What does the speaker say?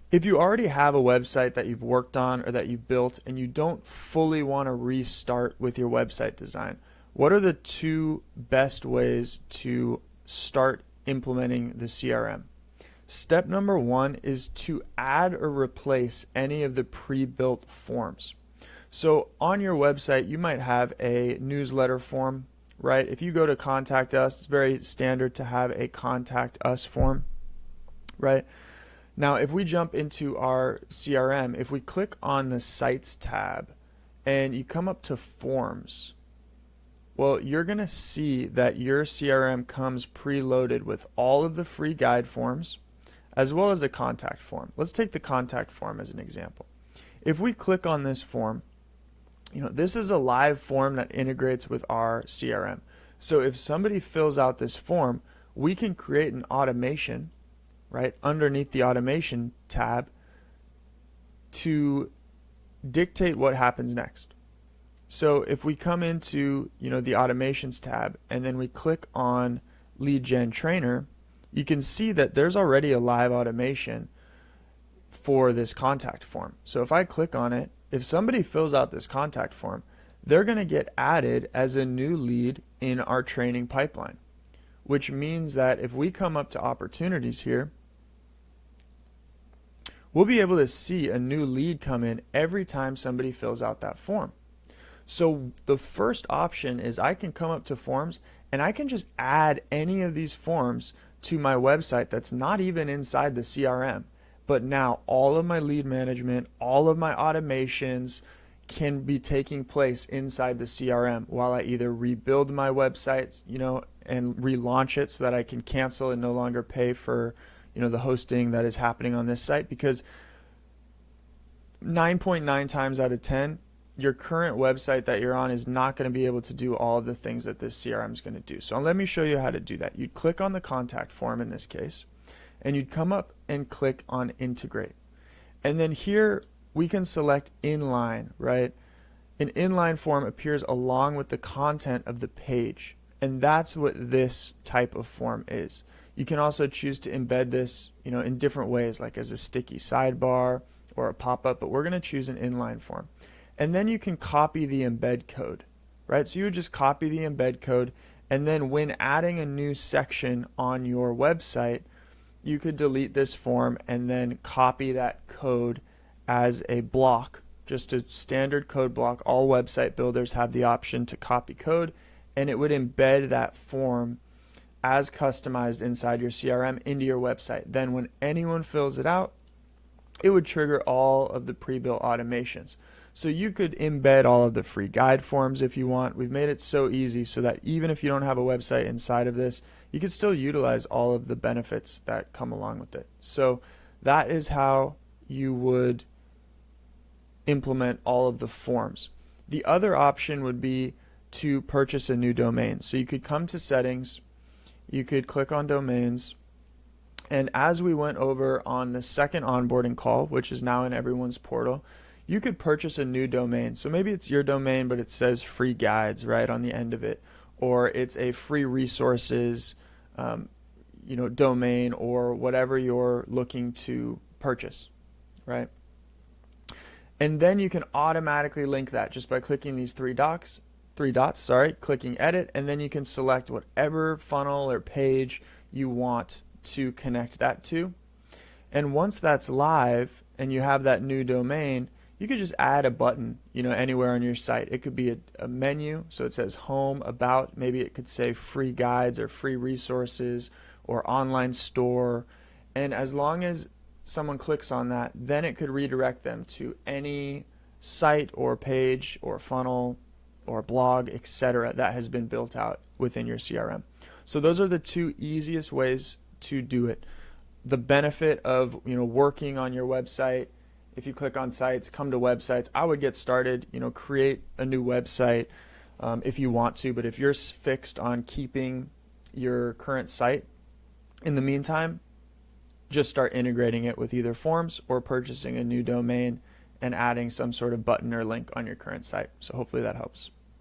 If you already have a website that you've worked on or that you built and you don't fully want to restart with your website design, what are the two best ways to start implementing the CRM? Step number one is to add or replace any of the pre-built forms. So on your website, you might have a newsletter form, right? If you go to contact us, it's very standard to have a contact us form, right? Now, if we jump into our CRM, if we click on the Sites tab and you come up to Forms, well, you're going to see that your CRM comes preloaded with all of the free guide forms as well as a contact form. Let's take the contact form as an example. If we click on this form, this is a live form that integrates with our CRM. So if somebody fills out this form, we can create an automation, right, underneath the automation tab to dictate what happens next. So if we come into, the automations tab and then we click on Lead Gen Trainer, you can see that there's already a live automation for this contact form. So if I click on it, if somebody fills out this contact form, they're going to get added as a new lead in our training pipeline, which means that if we come up to opportunities here, we'll be able to see a new lead come in every time somebody fills out that form. So the first option is I can come up to forms and I can just add any of these forms to my website that's not even inside the CRM. But now all of my lead management, all of my automations can be taking place inside the CRM while I either rebuild my website, and relaunch it so that I can cancel and no longer pay for, the hosting that is happening on this site, because 9.9 times out of 10, your current website that you're on is not going to be able to do all of the things that this CRM is going to do. So let me show you how to do that. You'd click on the contact form in this case, and you'd come up and click on integrate. And then here we can select inline, right? An inline form appears along with the content of the page. And that's what this type of form is. You can also choose to embed this, in different ways, like as a sticky sidebar or a pop-up, but we're going to choose an inline form. And then you can copy the embed code, right? So you would just copy the embed code, and then when adding a new section on your website, you could delete this form and then copy that code as a block, just a standard code block. All website builders have the option to copy code, and it would embed that form as customized inside your CRM into your website. Then when anyone fills it out, it would trigger all of the pre-built automations. So you could embed all of the free guide forms if you want. We've made it so easy so that even if you don't have a website inside of this, you can still utilize all of the benefits that come along with it. So that is how you would implement all of the forms. The other option would be to purchase a new domain. So you could come to settings, you could click on domains, and as we went over on the second onboarding call, which is now in everyone's portal, you could purchase a new domain. So maybe it's your domain, but it says free guides right on the end of it, or it's a free resources domain, or whatever you're looking to purchase, right? And then you can automatically link that just by clicking these three dots, clicking edit, and then you can select whatever funnel or page you want to connect that to. And once that's live and you have that new domain, you could just add a button, anywhere on your site. It could be a menu, so it says home, about, maybe it could say free guides or free resources or online store. And as long as someone clicks on that, then it could redirect them to any site or page or funnel or blog, etc., that has been built out within your CRM. So those are the two easiest ways to do it. The benefit of working on your website, if you click on sites, come to websites, I would get started, create a new website if you want to, but if you're fixed on keeping your current site, in the meantime, just start integrating it with either forms or purchasing a new domain and adding some sort of button or link on your current site. So hopefully that helps.